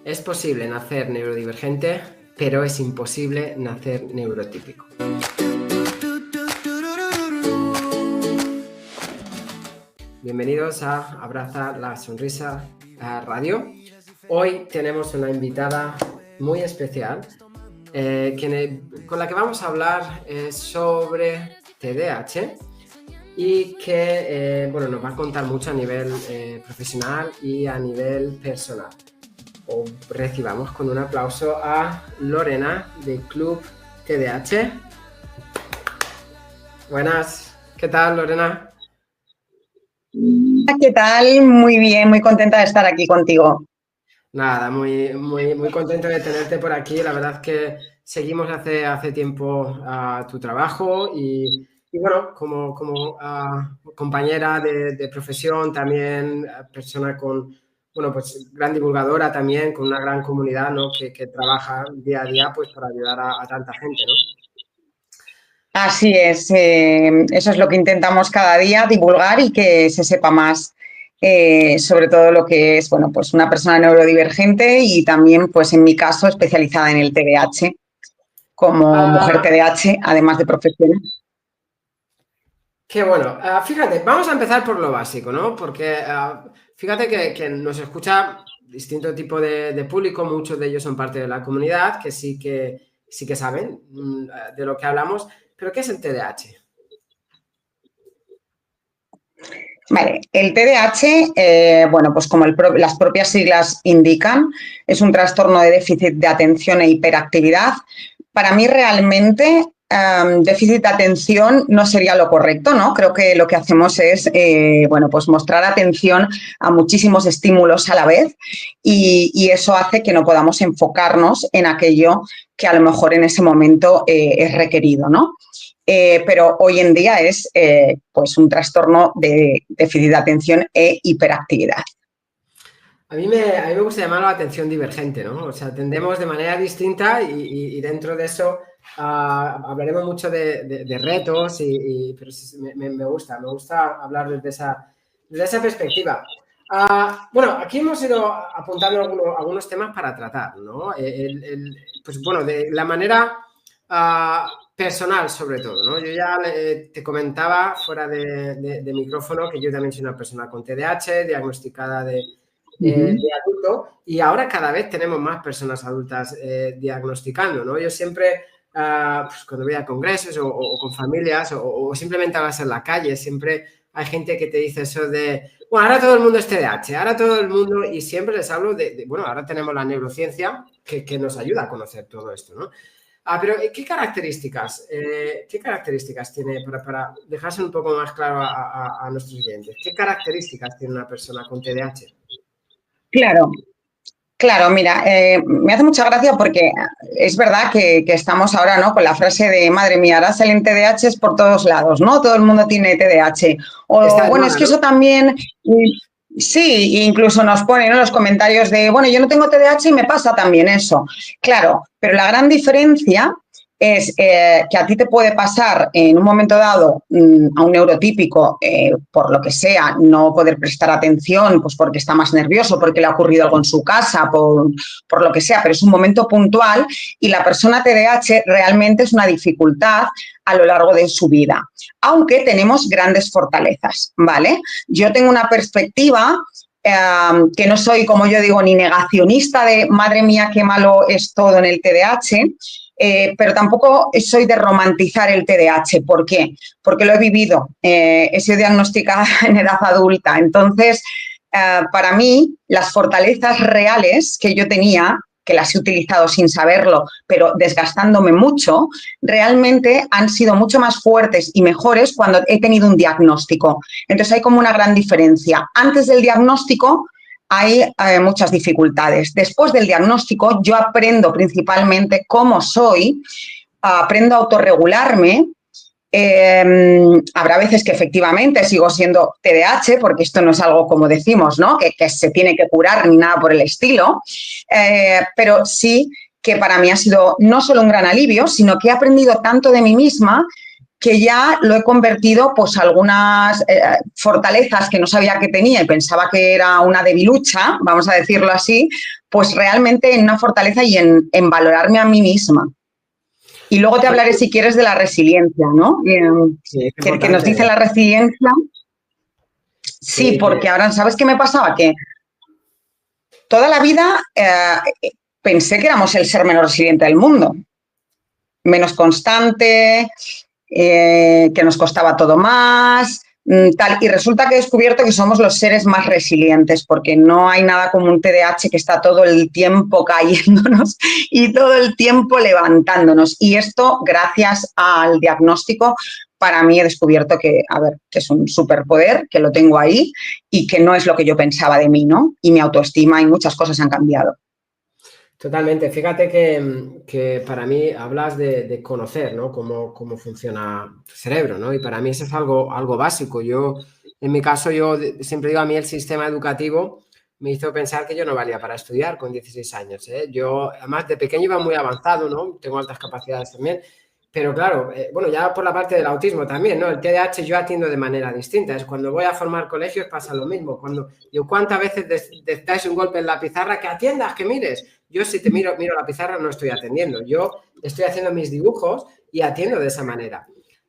Es posible nacer neurodivergente, pero es imposible nacer neurotípico. Bienvenidos a Abraza la Sonrisa Radio. Hoy tenemos una invitada muy especial con la que vamos a hablar sobre TDAH y que nos va a contar mucho a nivel profesional y a nivel personal. Recibamos con un aplauso a Lorena de Club TDAH. Buenas, ¿qué tal, Lorena? ¿Qué tal? Muy bien, muy contenta de estar aquí contigo. Nada, muy contento de tenerte por aquí. La verdad es que seguimos hace tiempo tu trabajo y bueno, como compañera de profesión, también persona con, pues gran divulgadora también, con una gran comunidad, ¿no? que trabaja día a día pues para ayudar a tanta gente, ¿no? Así es, eso es lo que intentamos cada día, divulgar y que se sepa más sobre todo lo que es, pues una persona neurodivergente y también, pues en mi caso, especializada en el TDAH, como mujer TDAH, además de profesional. Qué bueno. Fíjate, vamos a empezar por lo básico, ¿no? Porque fíjate que nos escucha distinto tipo de público, muchos de ellos son parte de la comunidad, que sí que saben de lo que hablamos, pero ¿qué es el TDAH? Vale, el TDAH, pues como las propias siglas indican, es un trastorno de déficit de atención e hiperactividad. Para mí realmente déficit de atención no sería lo correcto, ¿no? Creo que lo que hacemos es, pues mostrar atención a muchísimos estímulos a la vez y eso hace que no podamos enfocarnos en aquello que a lo mejor en ese momento es requerido, ¿no? Pero hoy en día es pues un trastorno de déficit de atención e hiperactividad. A mí me gusta llamarlo atención divergente, ¿no? O sea, tendemos de manera distinta y dentro de eso hablaremos mucho de retos, pero me gusta hablar desde esa perspectiva. Aquí hemos ido apuntando algunos temas para tratar, ¿no? De la manera personal, sobre todo, ¿no? Yo ya te comentaba fuera de micrófono que yo también soy una persona con TDAH, diagnosticada de adulto, y ahora cada vez tenemos más personas adultas diagnosticando, ¿no? Yo siempre, pues cuando voy a congresos o con familias o simplemente hablas en la calle, siempre hay gente que te dice eso de, bueno, ahora todo el mundo es TDAH, ahora todo el mundo, y siempre les hablo ahora tenemos la neurociencia que nos ayuda a conocer todo esto, ¿no? Pero ¿qué características tiene, para dejarse un poco más claro a nuestros oyentes, qué características tiene una persona con TDAH? Claro, mira, me hace mucha gracia porque es verdad que estamos ahora, ¿no?, con la frase de, madre mía, ahora salen TDAHs por todos lados, ¿no? Todo el mundo tiene TDAH. O bueno, es que eso también, sí, incluso nos ponen en los comentarios de, bueno, yo no tengo TDAH y me pasa también eso. Claro, pero la gran diferencia es que a ti te puede pasar en un momento dado a un neurotípico, por lo que sea, no poder prestar atención, pues porque está más nervioso, porque le ha ocurrido algo en su casa, por lo que sea, pero es un momento puntual y la persona TDAH realmente es una dificultad a lo largo de su vida, aunque tenemos grandes fortalezas, ¿vale? Yo tengo una perspectiva que no soy, como yo digo, ni negacionista de madre mía, qué malo es todo en el TDAH, pero tampoco soy de romantizar el TDAH. ¿Por qué? Porque lo he vivido, he sido diagnosticada en edad adulta. Entonces, para mí, las fortalezas reales que yo tenía, que las he utilizado sin saberlo, pero desgastándome mucho, realmente han sido mucho más fuertes y mejores cuando he tenido un diagnóstico. Entonces, hay como una gran diferencia. Antes del diagnóstico, hay muchas dificultades. Después del diagnóstico, yo aprendo principalmente cómo soy, aprendo a autorregularme. Habrá veces que efectivamente sigo siendo TDAH, porque esto no es algo, como decimos, ¿no?, que se tiene que curar ni nada por el estilo, pero sí que para mí ha sido no solo un gran alivio, sino que he aprendido tanto de mí misma que ya lo he convertido, pues algunas fortalezas que no sabía que tenía y pensaba que era una debilucha, vamos a decirlo así, pues realmente en una fortaleza y en valorarme a mí misma. Y luego te hablaré, si quieres, de la resiliencia, ¿no? Sí, Que nos dice la resiliencia. Sí, porque ahora, ¿sabes qué me pasaba? Que toda la vida pensé que éramos el ser menos resiliente del mundo. Menos constante, que nos costaba todo más, tal. Y resulta que he descubierto que somos los seres más resilientes, porque no hay nada como un TDAH que está todo el tiempo cayéndonos y todo el tiempo levantándonos. Y esto, gracias al diagnóstico, para mí he descubierto que es un superpoder, que lo tengo ahí y que no es lo que yo pensaba de mí, ¿no? Y mi autoestima y muchas cosas han cambiado. Totalmente. Fíjate que para mí hablas de conocer, ¿no? Cómo funciona tu cerebro, ¿no? Y para mí eso es algo básico. En mi caso, siempre digo, a mí el sistema educativo me hizo pensar que yo no valía para estudiar con 16 años, ¿eh? Yo, además, de pequeño iba muy avanzado, ¿no? Tengo altas capacidades también. Pero claro, bueno, ya por la parte del autismo también, ¿no? El TDAH yo atiendo de manera distinta. Es cuando voy a formar colegios pasa lo mismo. ¿Cuántas veces dais un golpe en la pizarra que atiendas, que mires? Yo si te miro la pizarra no estoy atendiendo. Yo estoy haciendo mis dibujos y atiendo de esa manera.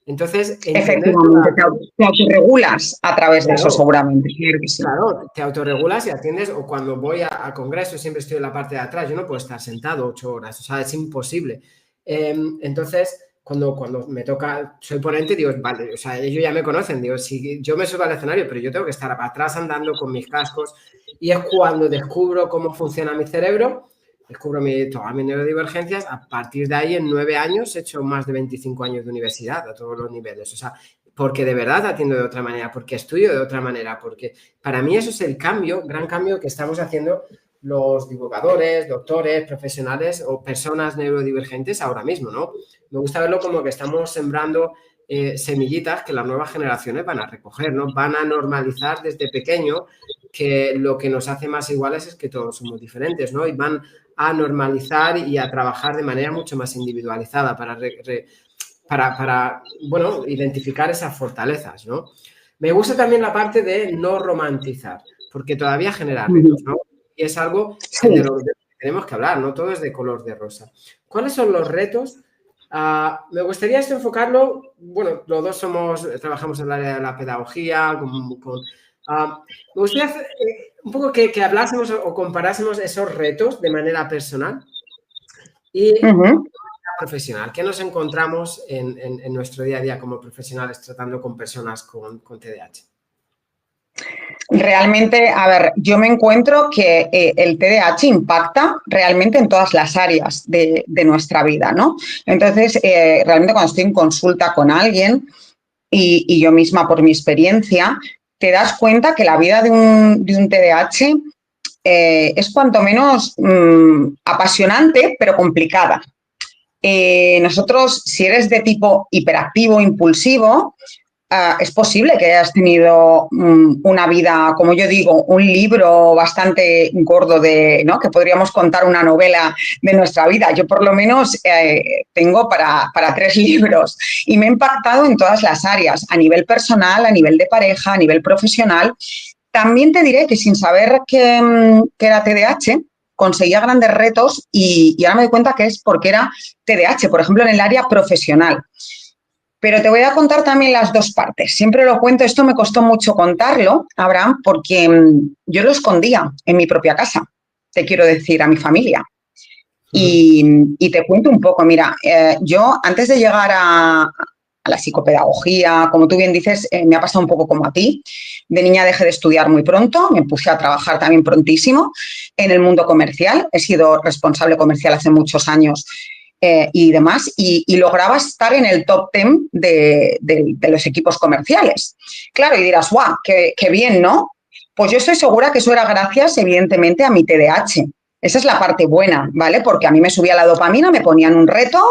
Entonces, efectivamente, te autorregulas a través de eso, seguramente. Claro, te autorregulas y atiendes, o cuando voy a congresos siempre estoy en la parte de atrás. Yo no puedo estar sentado 8 horas, o sea, es imposible. Entonces, cuando me toca, soy ponente, digo, vale, o sea, ellos ya me conocen, digo, si yo me subo al escenario, pero yo tengo que estar atrás andando con mis cascos, y es cuando descubro cómo funciona mi cerebro, descubro todas mis neurodivergencias. A partir de ahí, en 9 años, he hecho más de 25 años de universidad a todos los niveles, o sea, porque de verdad atiendo de otra manera, porque estudio de otra manera, porque para mí eso es el gran cambio que estamos haciendo los divulgadores, doctores, profesionales o personas neurodivergentes ahora mismo, ¿no? Me gusta verlo como que estamos sembrando semillitas que las nuevas generaciones van a recoger, ¿no? Van a normalizar desde pequeño que lo que nos hace más iguales es que todos somos diferentes, ¿no? Y van a normalizar y a trabajar de manera mucho más individualizada para bueno, identificar esas fortalezas, ¿no? Me gusta también la parte de no romantizar, porque todavía genera retos, ¿no? Y es algo de lo que tenemos que hablar, no todo es de color de rosa. ¿Cuáles son los retos? Me gustaría enfocarlo, bueno, los dos trabajamos en el área de la pedagogía, me gustaría un poco que hablásemos o comparásemos esos retos de manera personal y profesional. ¿Qué nos encontramos en nuestro día a día como profesionales tratando con personas con TDAH? Realmente, a ver, yo me encuentro que el TDAH impacta realmente en todas las áreas de nuestra vida, ¿no? Entonces, realmente cuando estoy en consulta con alguien y yo misma por mi experiencia, te das cuenta que la vida de un TDAH es cuanto menos apasionante, pero complicada. Nosotros, si eres de tipo hiperactivo, impulsivo, es posible que hayas tenido una vida, como yo digo, un libro bastante gordo ¿no? Que podríamos contar una novela de nuestra vida. Yo por lo menos tengo para 3 libros y me ha impactado en todas las áreas, a nivel personal, a nivel de pareja, a nivel profesional. También te diré que sin saber que era TDAH, conseguía grandes retos y ahora me doy cuenta que es porque era TDAH, por ejemplo, en el área profesional. Pero te voy a contar también las dos partes. Siempre lo cuento, esto me costó mucho contarlo, Abraham, porque yo lo escondía en mi propia casa, te quiero decir, a mi familia. Y te cuento un poco, mira, yo antes de llegar a la psicopedagogía, como tú bien dices, me ha pasado un poco como a ti. De niña dejé de estudiar muy pronto, me puse a trabajar también prontísimo en el mundo comercial. He sido responsable comercial hace muchos años y demás, y lograba estar en el top 10 de los equipos comerciales. Claro, y dirás, ¡guau! Qué bien, ¿no? Pues yo estoy segura que eso era gracias, evidentemente, a mi TDAH. Esa es la parte buena, ¿vale? Porque a mí me subía la dopamina, me ponían un reto,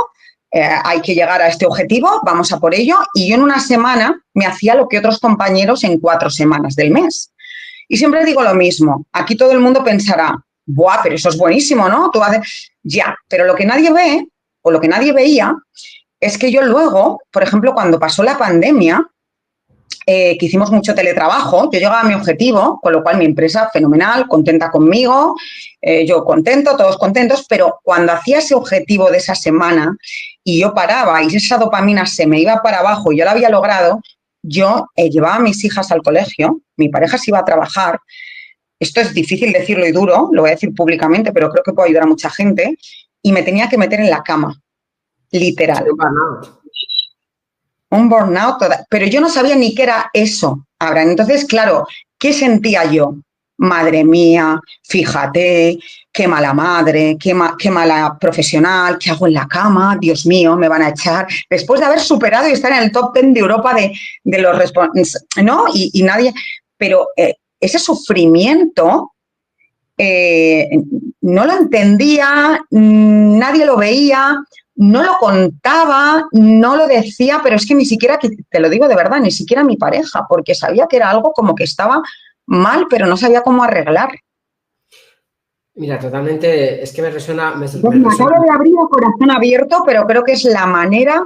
hay que llegar a este objetivo, vamos a por ello, y yo en una semana me hacía lo que otros compañeros en 4 semanas del mes. Y siempre digo lo mismo, aquí todo el mundo pensará, ¡buah, pero eso es buenísimo, ¿no? Tú haces... Ya, pero lo que nadie ve, o lo que nadie veía, es que yo luego, por ejemplo, cuando pasó la pandemia, que hicimos mucho teletrabajo, yo llegaba a mi objetivo, con lo cual mi empresa fenomenal, contenta conmigo, yo contento, todos contentos, pero cuando hacía ese objetivo de esa semana y yo paraba y esa dopamina se me iba para abajo y yo la había logrado, yo llevaba a mis hijas al colegio, mi pareja se iba a trabajar, esto es difícil decirlo y duro, lo voy a decir públicamente, pero creo que puede ayudar a mucha gente, y me tenía que meter en la cama, literal. Un burnout, pero yo no sabía ni qué era eso, Abraham. Entonces, claro, ¿qué sentía yo? Madre mía, fíjate, qué mala madre, qué mala profesional, qué hago en la cama, Dios mío, me van a echar. Después de haber superado y estar en el top 10 de Europa de los responsables, ¿no? Y nadie, pero ese sufrimiento no lo entendía, nadie lo veía, no lo contaba, no lo decía, pero es que ni siquiera, te lo digo de verdad, ni siquiera mi pareja, porque sabía que era algo como que estaba mal, pero no sabía cómo arreglar. Mira, totalmente, es que me resuena... Me acabo de abrir el corazón abierto, pero creo que es la manera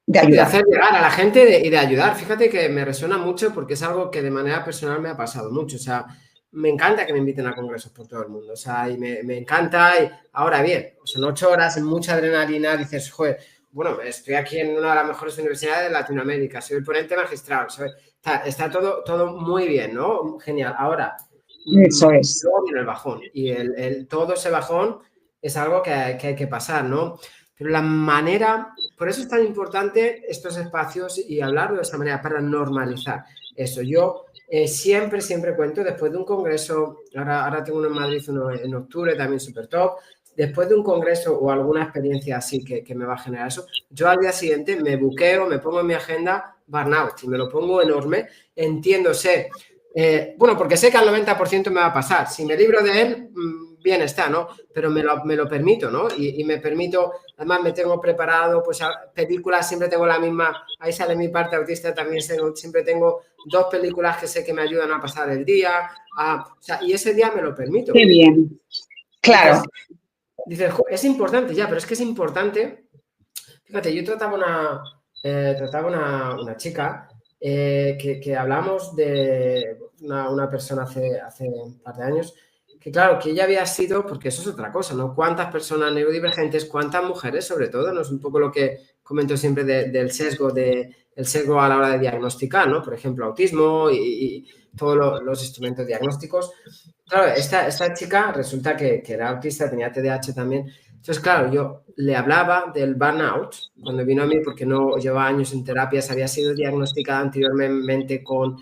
de ayudar. De hacer llegar a la gente y de ayudar. Fíjate que me resuena mucho porque es algo que de manera personal me ha pasado mucho. O sea, me encanta que me inviten a congresos por todo el mundo. O sea, y me encanta. Y ahora bien, son 8 horas, mucha adrenalina. Dices, joder, bueno, estoy aquí en una de las mejores universidades de Latinoamérica. Soy el ponente magistral. Está todo muy bien, ¿no? Genial. Ahora, eso es. Luego viene el bajón. Y todo ese bajón es algo que hay que pasar, ¿no? Pero la manera, por eso es tan importante estos espacios y hablarlo de esa manera, para normalizar eso. Yo siempre cuento, después de un congreso, ahora tengo uno en Madrid, uno en octubre, también súper top, después de un congreso o alguna experiencia así que me va a generar eso, yo al día siguiente me buqueo, me pongo en mi agenda burnout y me lo pongo enorme, entiéndose. Bueno, porque sé que al 90% me va a pasar. Si me libro de él, bien está, ¿no? Pero me lo permito, ¿no? Y me permito, además me tengo preparado, pues películas siempre tengo la misma, ahí sale mi parte autista, también siempre tengo 2 películas que sé que me ayudan a pasar el día, o sea, y ese día me lo permito. Qué bien, claro. Dices, es importante ya, pero es que es importante. Fíjate, yo trataba una chica que hablamos de una persona hace un par de años, que claro, que ella había sido, porque eso es otra cosa, ¿no? ¿Cuántas personas neurodivergentes, cuántas mujeres sobre todo? ¿No? Es un poco lo que comento siempre del sesgo, el sesgo a la hora de diagnosticar, ¿no? Por ejemplo, autismo y todos los instrumentos diagnósticos. Claro, esta chica resulta que era autista, tenía TDAH también. Entonces, claro, yo le hablaba del burnout cuando vino a mí porque no llevaba años en terapias, había sido diagnosticada anteriormente con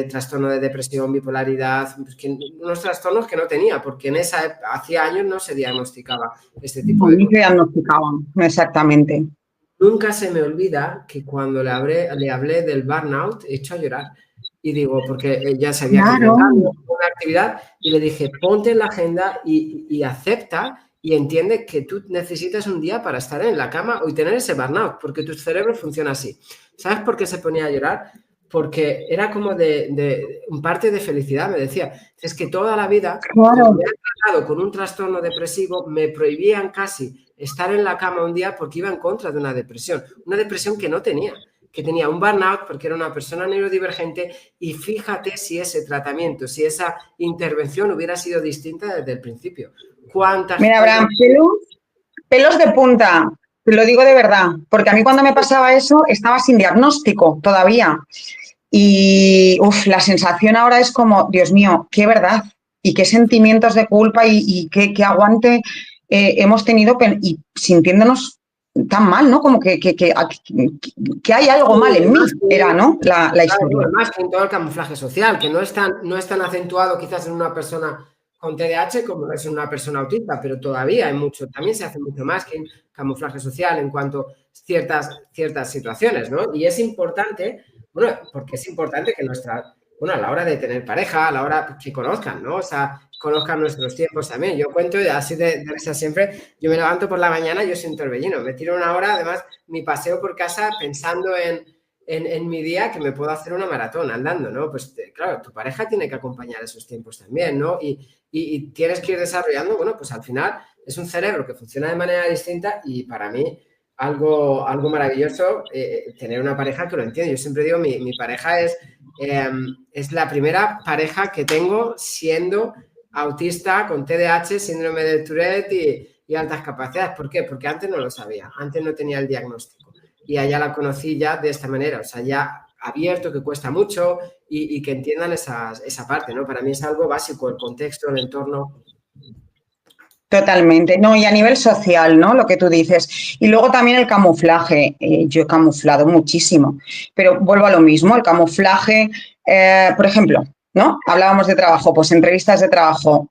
trastorno de depresión, bipolaridad, pues unos trastornos que no tenía, porque hacía años no se diagnosticaba este tipo de cosas. No se diagnosticaban, exactamente. Nunca se me olvida que cuando le hablé del burnout, he hecho a llorar. Y digo, porque ella sabía que yo daba una actividad y le dije, ponte en la agenda y acepta y entiende que tú necesitas un día para estar en la cama y tener ese burnout, porque tu cerebro funciona así. ¿Sabes por qué se ponía a llorar? Porque era como de un parte de felicidad, me decía. Es que toda la vida, como me han tratado con un trastorno depresivo, me prohibían casi estar en la cama un día porque iba en contra de una depresión que no tenía, que tenía un burnout porque era una persona neurodivergente, y fíjate si ese tratamiento, si esa intervención hubiera sido distinta desde el principio. Mira, Abraham, pelos de punta, te lo digo de verdad, porque a mí cuando me pasaba eso estaba sin diagnóstico todavía. Y la sensación ahora es como, Dios mío, qué verdad y qué sentimientos de culpa y qué aguante hemos tenido y sintiéndonos tan mal, ¿no? Como que hay algo mal en mí, era, ¿no? La historia. Más que en todo el camuflaje social, que no es tan acentuado quizás en una persona con TDAH como es en una persona autista, pero todavía hay mucho, también se hace mucho más que en camuflaje social en cuanto a ciertas situaciones, ¿no? Y es importante, bueno, porque es importante que a la hora de tener pareja, a la hora que conozcan, ¿no? O sea, conozcan nuestros tiempos también. Yo cuento así de risa siempre, yo me levanto por la mañana, yo soy un torbellino, me tiro una hora, además, mi paseo por casa pensando en mi día que me puedo hacer una maratón andando, ¿no? Pues claro, tu pareja tiene que acompañar esos tiempos también, ¿no? Y tienes que ir desarrollando, bueno, pues al final es un cerebro que funciona de manera distinta y para mí, algo maravilloso tener una pareja que lo entiende. Yo siempre digo, mi pareja es la primera pareja que tengo siendo autista con TDAH, síndrome de Tourette y altas capacidades. ¿Por qué? Porque antes no lo sabía, antes no tenía el diagnóstico. Y allá la conocí ya de esta manera, o sea, ya abierto, que cuesta mucho y que entiendan esa parte, ¿no? Para mí es algo básico, el contexto, el entorno. Totalmente, no, y a nivel social, ¿no? Lo que tú dices. Y luego también el camuflaje. Yo he camuflado muchísimo, pero vuelvo a lo mismo, el camuflaje, por ejemplo, ¿no? Hablábamos de trabajo, pues entrevistas de trabajo.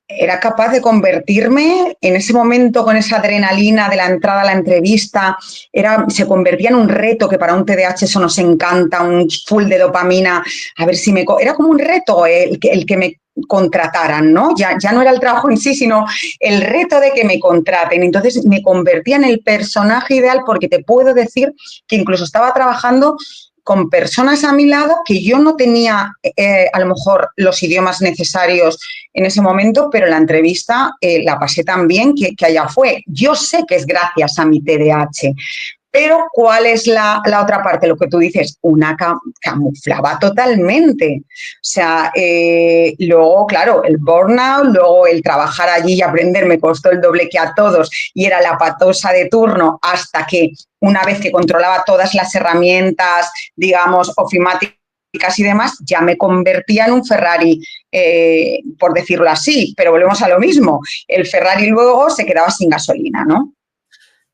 Era capaz de convertirme en ese momento con esa adrenalina de la entrada a la entrevista, se convertía en un reto que para un TDAH eso nos encanta, un full de dopamina, a ver si era como un reto el que me contrataran, ¿no? Ya no era el trabajo en sí, sino el reto de que me contraten. Entonces me convertía en el personaje ideal porque te puedo decir que incluso estaba trabajando con personas a mi lado que yo no tenía a lo mejor los idiomas necesarios en ese momento, pero la entrevista la pasé tan bien que allá fue. Yo sé que es gracias a mi TDAH, pero ¿cuál es la otra parte? Lo que tú dices, una camuflaba totalmente. O sea, luego, claro, el burnout, luego el trabajar allí y aprender me costó el doble que a todos y era la patosa de turno hasta que una vez que controlaba todas las herramientas, digamos, ofimáticas y demás, ya me convertía en un Ferrari, por decirlo así, pero volvemos a lo mismo. El Ferrari luego se quedaba sin gasolina, ¿no?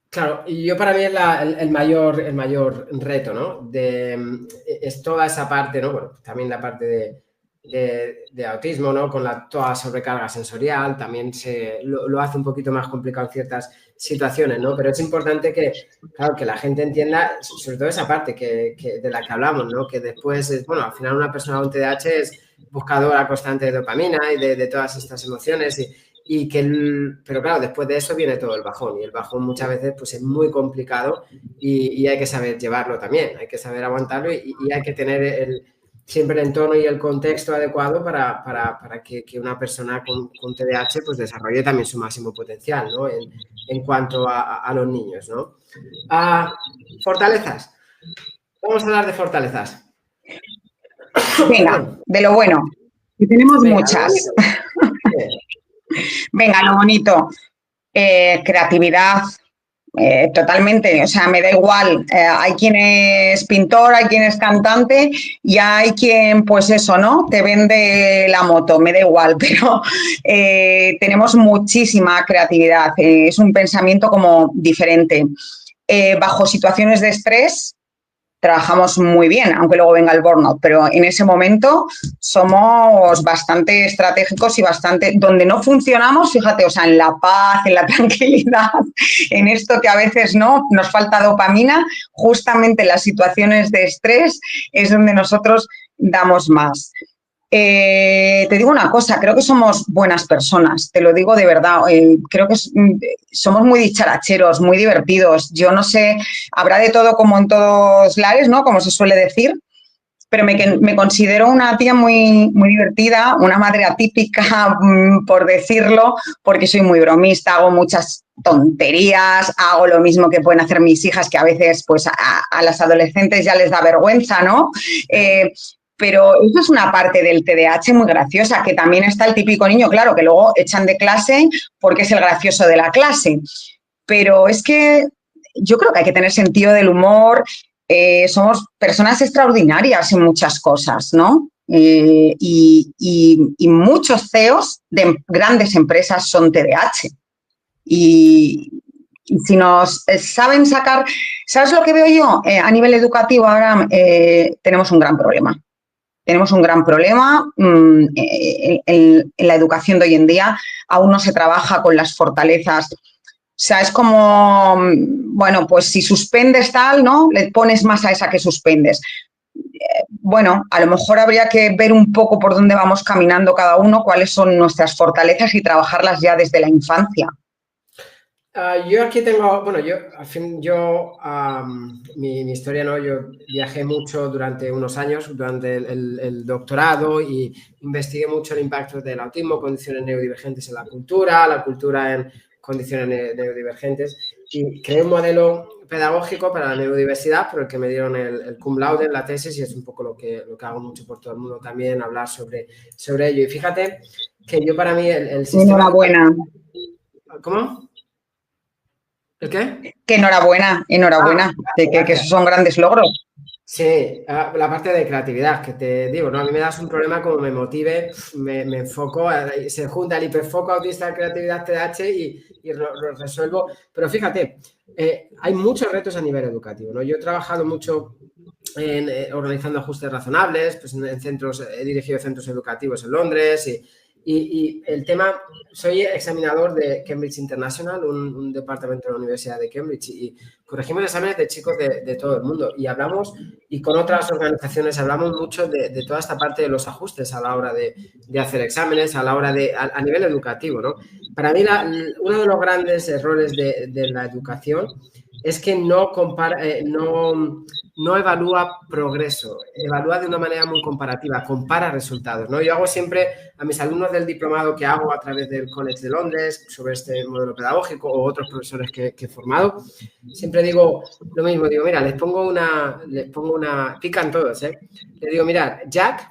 Claro, y yo para mí es el mayor reto, ¿no? Es toda esa parte, ¿no? Bueno, también la parte de autismo, ¿no? Con toda la sobrecarga sensorial, también lo hace un poquito más complicado en ciertas situaciones, ¿no? Pero es importante claro, que la gente entienda, sobre todo esa parte de la que hablamos, ¿no? Que después, bueno, al final una persona con TDAH es buscadora constante de dopamina y de todas estas emociones pero claro, después de eso viene todo el bajón y el bajón muchas veces pues es muy complicado y hay que saber llevarlo también, hay que saber aguantarlo y hay que tener siempre el entorno y el contexto adecuado para que una persona con TDAH pues desarrolle también su máximo potencial, ¿no? En cuanto a los niños, ¿no? Fortalezas. Vamos a hablar de fortalezas. Venga, de lo bueno. Y tenemos muchas. Venga, lo bonito. Creatividad, totalmente, o sea, me da igual. Hay quien es pintor, hay quien es cantante y hay quien, pues eso, ¿no? Te vende la moto, me da igual, pero tenemos muchísima creatividad. Es un pensamiento como diferente. Bajo situaciones de estrés, trabajamos muy bien, aunque luego venga el burnout, pero en ese momento somos bastante estratégicos y bastante, donde no funcionamos, fíjate, o sea, en la paz, en la tranquilidad, en esto que a veces no nos falta dopamina, justamente en las situaciones de estrés es donde nosotros damos más. Te digo una cosa, creo que somos buenas personas, te lo digo de verdad, creo que somos muy dicharacheros, muy divertidos, yo no sé, habrá de todo como en todos lares, ¿no? Como se suele decir, pero me considero una tía muy, muy divertida, una madre atípica, por decirlo, porque soy muy bromista, hago muchas tonterías, hago lo mismo que pueden hacer mis hijas, que a veces pues a las adolescentes ya les da vergüenza, ¿no? Pero eso es una parte del TDAH muy graciosa, que también está el típico niño, claro, que luego echan de clase porque es el gracioso de la clase. Pero es que yo creo que hay que tener sentido del humor, somos personas extraordinarias en muchas cosas, ¿no? Y muchos CEOs de grandes empresas son TDAH. Y si nos saben sacar, ¿sabes lo que veo yo? A nivel educativo ahora tenemos un gran problema. Tenemos un gran problema en la educación de hoy en día. Aún no se trabaja con las fortalezas. O sea, es como, bueno, pues si suspendes tal, ¿no? Le pones más a esa que suspendes. Bueno, a lo mejor habría que ver un poco por dónde vamos caminando cada uno, cuáles son nuestras fortalezas y trabajarlas ya desde la infancia. Yo aquí tengo, bueno, mi historia, ¿no? Yo viajé mucho durante unos años, durante el doctorado y investigué mucho el impacto del autismo, condiciones neurodivergentes en la cultura condiciones neurodivergentes y creé un modelo pedagógico para la neurodiversidad por el que me dieron el cum laude en la tesis y es un poco lo que hago mucho por todo el mundo también, hablar sobre ello. Y fíjate que yo para mí el sistema... Enhorabuena. ¿Cómo? ¿El qué? Que enhorabuena, que esos son grandes logros. Sí, la parte de creatividad, que te digo, ¿no? A mí me das un problema como me motive, me enfoco, se junta el hiperfoco autista, creatividad, TDAH y lo resuelvo. Pero fíjate, hay muchos retos a nivel educativo, ¿no? Yo he trabajado mucho organizando ajustes razonables, pues en centros, he dirigido centros educativos en Londres y el tema, soy examinador de Cambridge International, un departamento de la Universidad de Cambridge y corregimos exámenes de chicos de todo el mundo y hablamos, y con otras organizaciones hablamos mucho de toda esta parte de los ajustes a la hora de hacer exámenes, a la hora a nivel educativo, ¿no? Para mí uno de los grandes errores de la educación es que no evalúa progreso, evalúa de una manera muy comparativa, compara resultados, ¿no? Yo hago siempre a mis alumnos del diplomado que hago a través del College de Londres sobre este modelo pedagógico o otros profesores que he formado, siempre digo lo mismo, digo, mira, les pongo una, pican todos, ¿eh? Les digo, mira, Jack,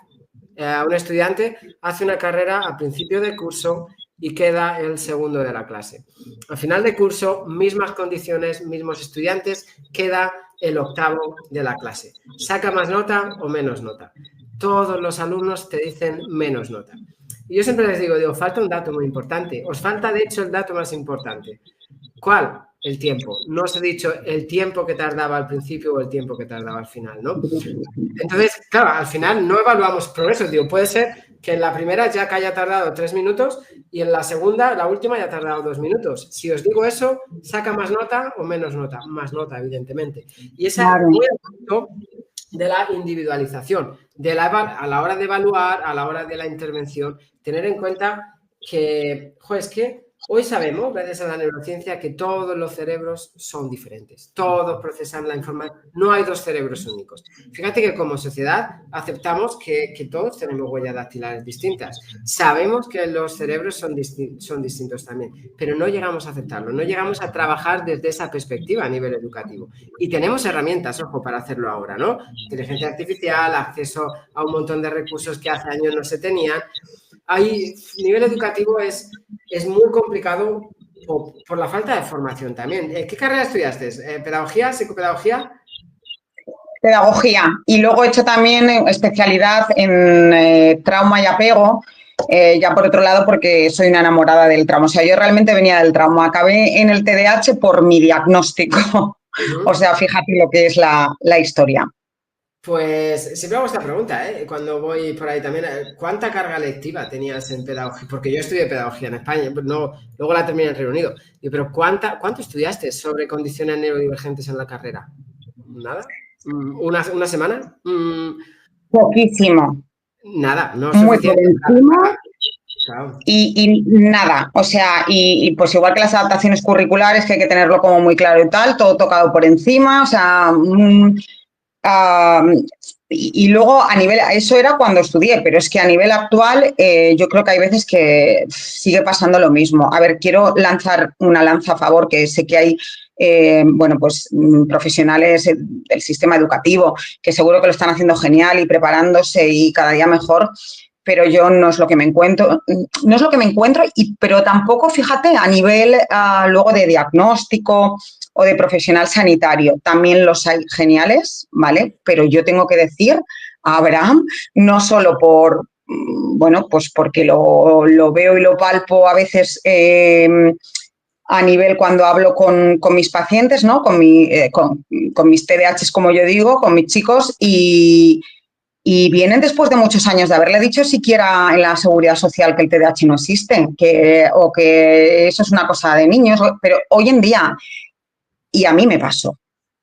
un estudiante, hace una carrera a principio de curso y queda el segundo de la clase. Al final de curso, mismas condiciones, mismos estudiantes, queda el octavo de la clase. ¿Saca más nota o menos nota? Todos los alumnos te dicen menos nota. Y yo siempre les digo, falta un dato muy importante. Os falta, de hecho, el dato más importante. ¿Cuál? El tiempo. No os he dicho el tiempo que tardaba al principio o el tiempo que tardaba al final, ¿no? Entonces, claro, al final no evaluamos progresos. Digo, puede ser que en la primera Jack haya tardado 3 minutos y en la segunda, la última, haya tardado 2 minutos. Si os digo eso, ¿saca más nota o menos nota? Más nota, evidentemente. Y ese es muy punto de la individualización, a la hora de evaluar, a la hora de la intervención, tener en cuenta que, es que hoy sabemos, gracias a la neurociencia, que todos los cerebros son diferentes. Todos procesan la información. No hay dos cerebros únicos. Fíjate que como sociedad aceptamos que todos tenemos huellas dactilares distintas. Sabemos que los cerebros son distintos también, pero no llegamos a aceptarlo. No llegamos a trabajar desde esa perspectiva a nivel educativo. Y tenemos herramientas, ojo, para hacerlo ahora, ¿no? Inteligencia artificial, acceso a un montón de recursos que hace años no se tenían. Hay nivel educativo es muy complicado por la falta de formación también. ¿Qué carrera estudiaste? ¿Pedagogía? ¿Psicopedagogía? Pedagogía. Y luego he hecho también especialidad en trauma y apego, ya por otro lado porque soy una enamorada del trauma. O sea, yo realmente venía del trauma. Acabé en el TDAH por mi diagnóstico. O sea, fíjate lo que es la historia. Pues siempre hago esta pregunta, cuando voy por ahí también, ¿cuánta carga lectiva tenías en pedagogía? Porque yo estudié pedagogía en España, no, luego la terminé en Reino Unido. Pero ¿cuánto estudiaste sobre condiciones neurodivergentes en la carrera? ¿Nada? ¿Una semana? Poquísimo. Nada, no muy por encima. Claro. Y nada, o sea, y pues igual que las adaptaciones curriculares, que hay que tenerlo como muy claro y tal, todo tocado por encima, o sea... y luego a nivel, eso era cuando estudié, pero es que a nivel actual yo creo que hay veces que sigue pasando lo mismo. A ver, quiero lanzar una lanza a favor, que sé que hay profesionales del sistema educativo que seguro que lo están haciendo genial y preparándose y cada día mejor, pero yo no es lo que me encuentro, pero tampoco, fíjate, a nivel luego de diagnóstico o de profesional sanitario, también los hay geniales, ¿vale? Pero yo tengo que decir a Abraham, no solo pues porque lo veo y lo palpo a veces a nivel cuando hablo con mis pacientes, ¿no? Con mis TDAHs, como yo digo, con mis chicos, y vienen después de muchos años de haberle dicho siquiera en la seguridad social que el TDAH no existe, o que eso es una cosa de niños, pero hoy en día... Y a mí me pasó. O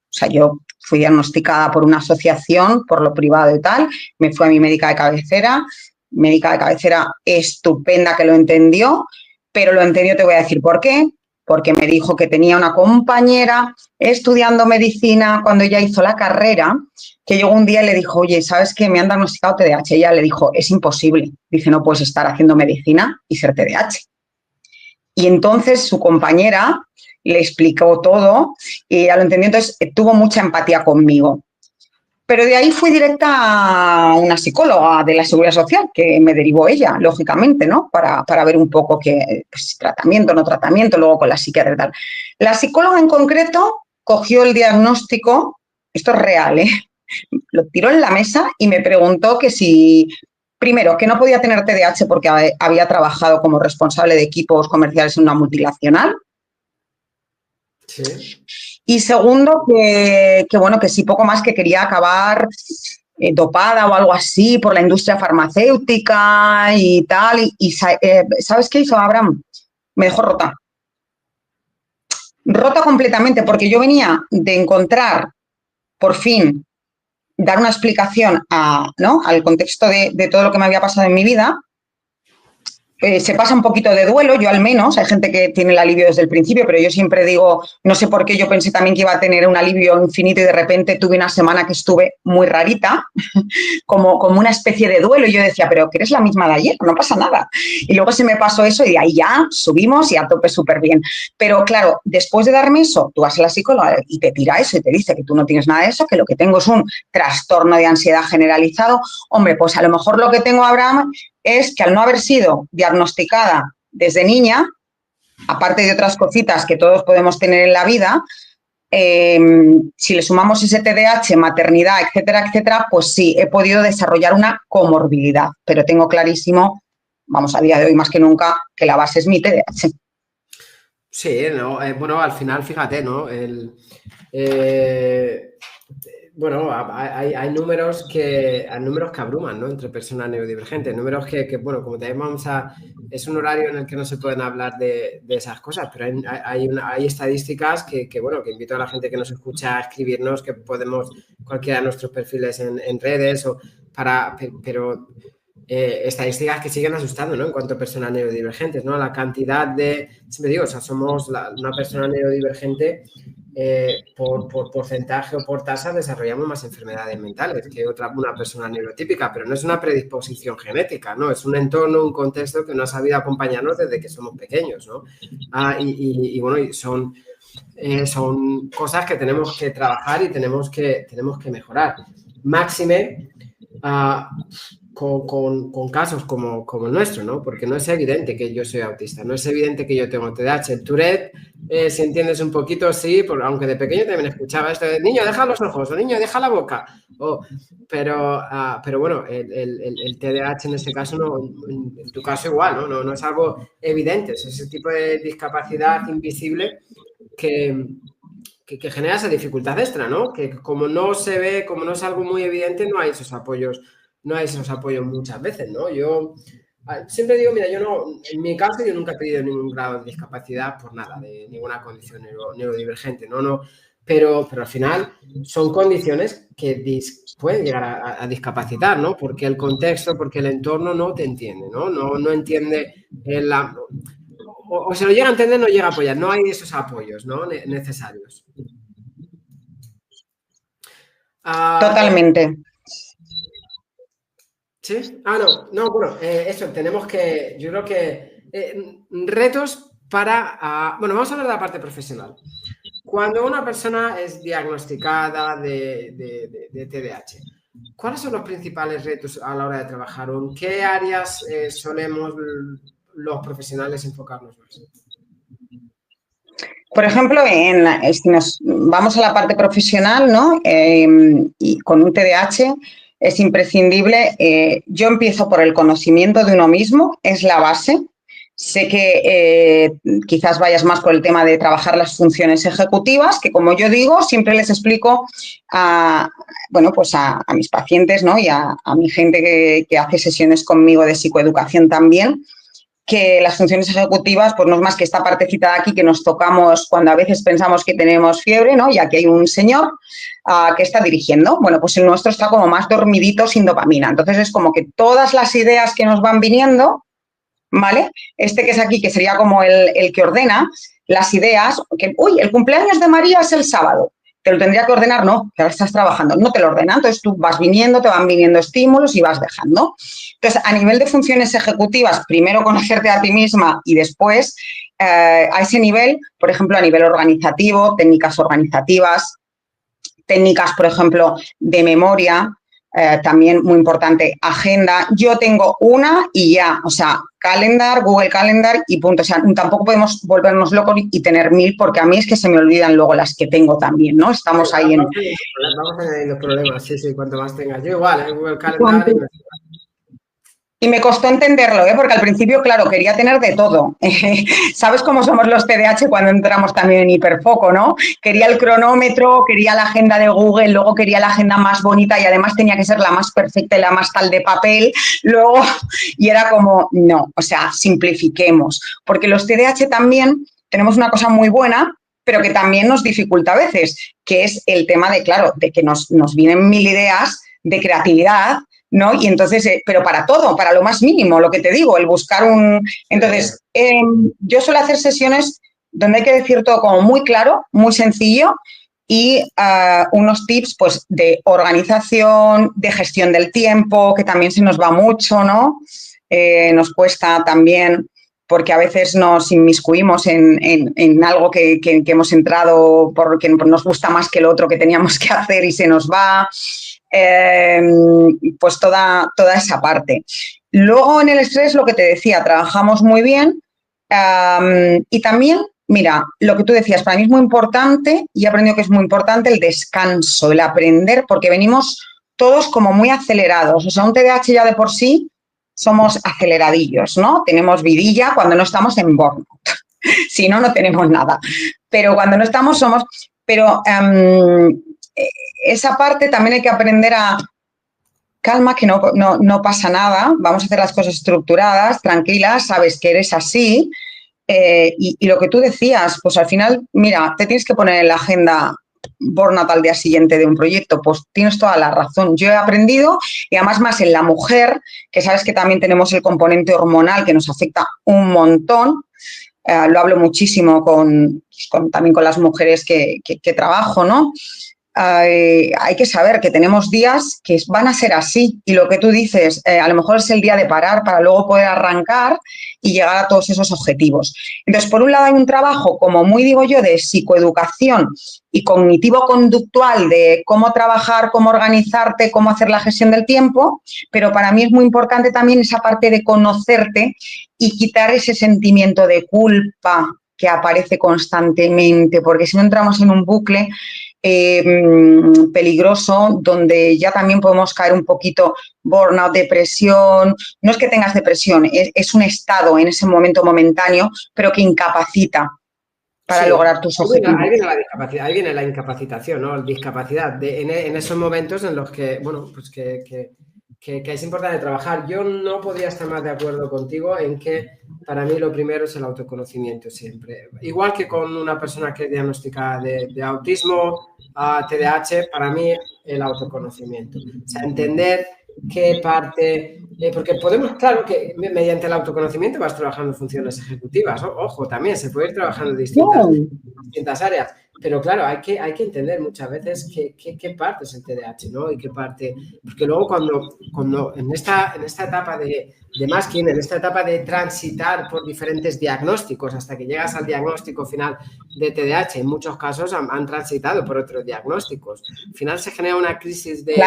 sea, yo fui diagnosticada por una asociación, por lo privado y tal, me fui a mi médica de cabecera estupenda que lo entendió, pero lo entendió, te voy a decir por qué, porque me dijo que tenía una compañera estudiando medicina cuando ella hizo la carrera, que llegó un día y le dijo, oye, ¿sabes qué? Me han diagnosticado TDAH. Ella le dijo, es imposible. Dice, no puedes estar haciendo medicina y ser TDAH. Y entonces su compañera le explicó todo y ya lo entendió, entonces tuvo mucha empatía conmigo. Pero de ahí fui directa a una psicóloga de la Seguridad Social, que me derivó ella, lógicamente, ¿no? Para ver un poco qué pues, tratamiento, no tratamiento, luego con la psiquiatra y tal. La psicóloga en concreto cogió el diagnóstico, esto es real, ¿eh? Lo tiró en la mesa y me preguntó que si, primero, que no podía tener TDAH porque había trabajado como responsable de equipos comerciales en una multinacional. Sí. Y segundo, bueno, que sí, poco más, que quería acabar dopada o algo así por la industria farmacéutica y tal. ¿Sabes qué hizo Abraham? Me dejó rota. Rota completamente, porque yo venía de encontrar, por fin, dar una explicación ¿no? al contexto de todo lo que me había pasado en mi vida. Se pasa un poquito de duelo, yo al menos, hay gente que tiene el alivio desde el principio, pero yo siempre digo, no sé por qué, yo pensé también que iba a tener un alivio infinito y de repente tuve una semana que estuve muy rarita, como una especie de duelo, y yo decía, pero que eres la misma de ayer, no pasa nada. Y luego se me pasó eso y de ahí ya subimos y a tope súper bien. Pero claro, después de darme eso, tú vas a la psicóloga y te tira eso y te dice que tú no tienes nada de eso, que lo que tengo es un trastorno de ansiedad generalizado. Hombre, pues a lo mejor lo que tengo, Abraham, es que al no haber sido diagnosticada desde niña, aparte de otras cositas que todos podemos tener en la vida, si le sumamos ese TDAH, maternidad, etcétera, etcétera, pues sí, he podido desarrollar una comorbilidad, pero tengo clarísimo, vamos, a día de hoy más que nunca, que la base es mi TDAH. Sí, ¿no? Bueno, al final, fíjate, ¿no? Bueno, hay números que abruman, ¿no? Entre personas neurodivergentes, números que bueno, como también es un horario en el que no se pueden hablar de esas cosas, pero hay estadísticas bueno, que invito a la gente que nos escucha a escribirnos, que podemos, cualquiera de nuestros perfiles en redes, pero estadísticas que siguen asustando, ¿no? En cuanto a personas neurodivergentes, ¿no? La cantidad siempre digo, o sea, somos una persona neurodivergente, por porcentaje o por tasa desarrollamos más enfermedades mentales que una persona neurotípica, pero no es una predisposición genética, ¿no? Es un entorno, un contexto que nos ha sabido acompañarnos desde que somos pequeños, ¿no? Y bueno, son cosas que tenemos que trabajar y tenemos que mejorar. Máxime con casos como el nuestro, ¿no? Porque no es evidente que yo soy autista, no es evidente que yo tengo TDAH. El Tourette, si entiendes un poquito, sí, aunque de pequeño también escuchaba esto de niño, deja los ojos, o niño, deja la boca. Pero bueno, el TDAH en este caso, no, en tu caso igual, ¿no? No es algo evidente, es ese tipo de discapacidad invisible que genera esa dificultad extra, ¿no? Que como no se ve, como no es algo muy evidente, no hay esos apoyos muchas veces, ¿no? Yo siempre digo, mira, en mi caso yo nunca he tenido ningún grado de discapacidad por nada, de ninguna condición neurodivergente, ¿no? Pero al final son condiciones que pueden llegar a discapacitar, ¿no? Porque el contexto, porque el entorno no te entiende, ¿no? No entiende o se lo llega a entender, no llega a apoyar, no hay esos apoyos, ¿no? Necesarios. Totalmente. ¿Sí? No, bueno, eso, yo creo que retos bueno, vamos a hablar de la parte profesional. Cuando una persona es diagnosticada de TDAH, ¿cuáles son los principales retos a la hora de trabajar? ¿O en qué áreas solemos los profesionales enfocarnos más? Por ejemplo, si nos vamos a la parte profesional, ¿no? Y con un TDAH es imprescindible. Yo empiezo por el conocimiento de uno mismo, es la base. Sé que quizás vayas más por el tema de trabajar las funciones ejecutivas, que como yo digo, siempre les explico a mis pacientes, ¿no? Y a mi gente que hace sesiones conmigo de psicoeducación también, que las funciones ejecutivas, pues no es más que esta partecita de aquí que nos tocamos cuando a veces pensamos que tenemos fiebre, ¿no? Y aquí hay un señor que está dirigiendo. Bueno, pues el nuestro está como más dormidito, sin dopamina. Entonces es como que todas las ideas que nos van viniendo, ¿vale? Este que es aquí, que sería como el que ordena las ideas, que, uy, el cumpleaños de María es el sábado. ¿Te lo tendría que ordenar? No, que ahora estás trabajando. No te lo ordena, entonces tú vas viniendo, te van viniendo estímulos y vas dejando. Entonces, a nivel de funciones ejecutivas, primero conocerte a ti misma y después a ese nivel, por ejemplo, a nivel organizativo, técnicas organizativas, técnicas, por ejemplo, de memoria, también muy importante, agenda. Yo tengo una y ya, o sea, Calendar, Google Calendar y punto. O sea, tampoco podemos volvernos locos y tener 1000 porque a mí es que se me olvidan luego las que tengo también, ¿no? Estamos ahí en... Vamos añadiendo problemas, sí, cuanto más tengas. Yo igual, Google Calendar... Y me costó entenderlo, porque al principio, claro, quería tener de todo. ¿Sabes cómo somos los TDAH cuando entramos también en hiperfoco, no? Quería el cronómetro, quería la agenda de Google, luego quería la agenda más bonita y además tenía que ser la más perfecta y la más tal de papel. Luego, y era como, no, o sea, simplifiquemos. Porque los TDAH también tenemos una cosa muy buena, pero que también nos dificulta a veces, que es el tema de, claro, de que nos vienen 1000 ideas de creatividad, ¿no? Y entonces, pero para todo, para lo más mínimo, lo que te digo, el buscar un... Entonces, yo suelo hacer sesiones donde hay que decir todo como muy claro, muy sencillo y unos tips, pues, de organización, de gestión del tiempo, que también se nos va mucho, ¿no? Nos cuesta también porque a veces nos inmiscuimos en algo que hemos entrado porque nos gusta más que el otro que teníamos que hacer y se nos va. Pues toda esa parte. Luego en el estrés, lo que te decía, trabajamos muy bien y también, mira, lo que tú decías, para mí es muy importante y he aprendido que es muy importante el descanso, el aprender, porque venimos todos como muy acelerados. O sea, un TDAH ya de por sí somos aceleradillos, ¿no? Tenemos vidilla cuando no estamos en burnout. Si no, no tenemos nada. Pero cuando no estamos somos... Pero esa parte también hay que aprender a calma, que no pasa nada, vamos a hacer las cosas estructuradas, tranquilas, sabes que eres así y lo que tú decías, pues al final, mira, te tienes que poner en la agenda burnout al día siguiente de un proyecto, pues tienes toda la razón. Yo he aprendido y además más en la mujer, que sabes que también tenemos el componente hormonal que nos afecta un montón. Lo hablo muchísimo también con las mujeres que trabajo, ¿no? Hay que saber que tenemos días que van a ser así y lo que tú dices, a lo mejor es el día de parar para luego poder arrancar y llegar a todos esos objetivos. Entonces, por un lado hay un trabajo, como muy digo yo, de psicoeducación y cognitivo-conductual de cómo trabajar, cómo organizarte, cómo hacer la gestión del tiempo, pero para mí es muy importante también esa parte de conocerte y quitar ese sentimiento de culpa que aparece constantemente, porque si no entramos en un bucle peligroso donde ya también podemos caer un poquito burnout, depresión. No es que tengas depresión, es un estado en ese momento momentáneo, pero que incapacita para lograr tus objetivos. Ahí viene la incapacitación, ¿no? La discapacidad en esos momentos en los que, bueno, pues que es importante trabajar. Yo no podría estar más de acuerdo contigo en que para mí lo primero es el autoconocimiento siempre. Igual que con una persona que es diagnosticada de autismo, TDAH, para mí el autoconocimiento. O sea, entender qué parte... porque podemos, claro, que mediante el autoconocimiento vas trabajando funciones ejecutivas. Ojo, también se puede ir trabajando en distintas áreas. Pero claro, hay que entender muchas veces qué parte es el TDAH, ¿no? Y qué parte... Porque luego cuando en esta etapa de masking, en esta etapa de transitar por diferentes diagnósticos hasta que llegas al diagnóstico final de TDAH, en muchos casos han transitado por otros diagnósticos. Al final se genera una crisis de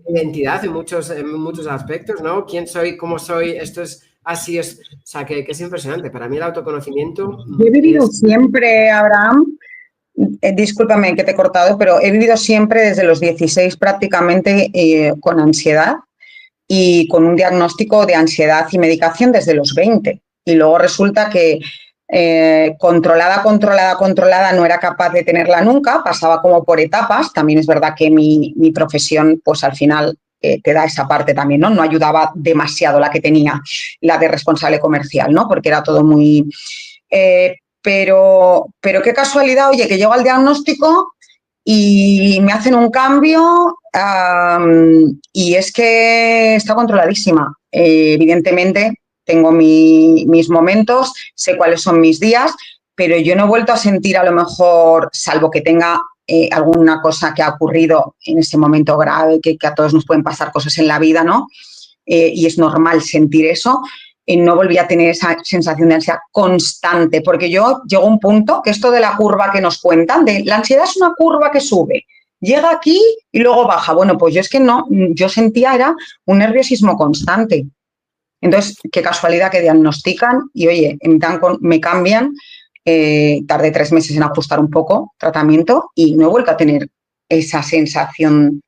identidad en muchos aspectos, ¿no? ¿Quién soy? ¿Cómo soy? Esto es... Así es, o sea, que es impresionante. Para mí el autoconocimiento... Yo he vivido siempre, Abraham, discúlpame que te he cortado, pero he vivido siempre desde los 16 prácticamente con ansiedad y con un diagnóstico de ansiedad y medicación desde los 20. Y luego resulta que controlada no era capaz de tenerla nunca, pasaba como por etapas. También es verdad que mi profesión, pues al final te da esa parte también, ¿no? No ayudaba demasiado la que tenía, la de responsable comercial, ¿no? Porque era todo muy... Pero qué casualidad, oye, que llego al diagnóstico y me hacen un cambio y es que está controladísima. Evidentemente, tengo mis momentos, sé cuáles son mis días, pero yo no he vuelto a sentir a lo mejor, salvo que tenga alguna cosa que ha ocurrido en ese momento grave, que a todos nos pueden pasar cosas en la vida, ¿no? Y es normal sentir eso. no volví a tener esa sensación de ansiedad constante, porque yo llegó un punto que esto de la curva que nos cuentan, de la ansiedad es una curva que sube, llega aquí y luego baja. Bueno, pues yo es que no, yo sentía era un nerviosismo constante. Entonces, qué casualidad que diagnostican y, oye, me cambian, tardé 3 meses en ajustar un poco tratamiento y no he vuelto a tener esa sensación.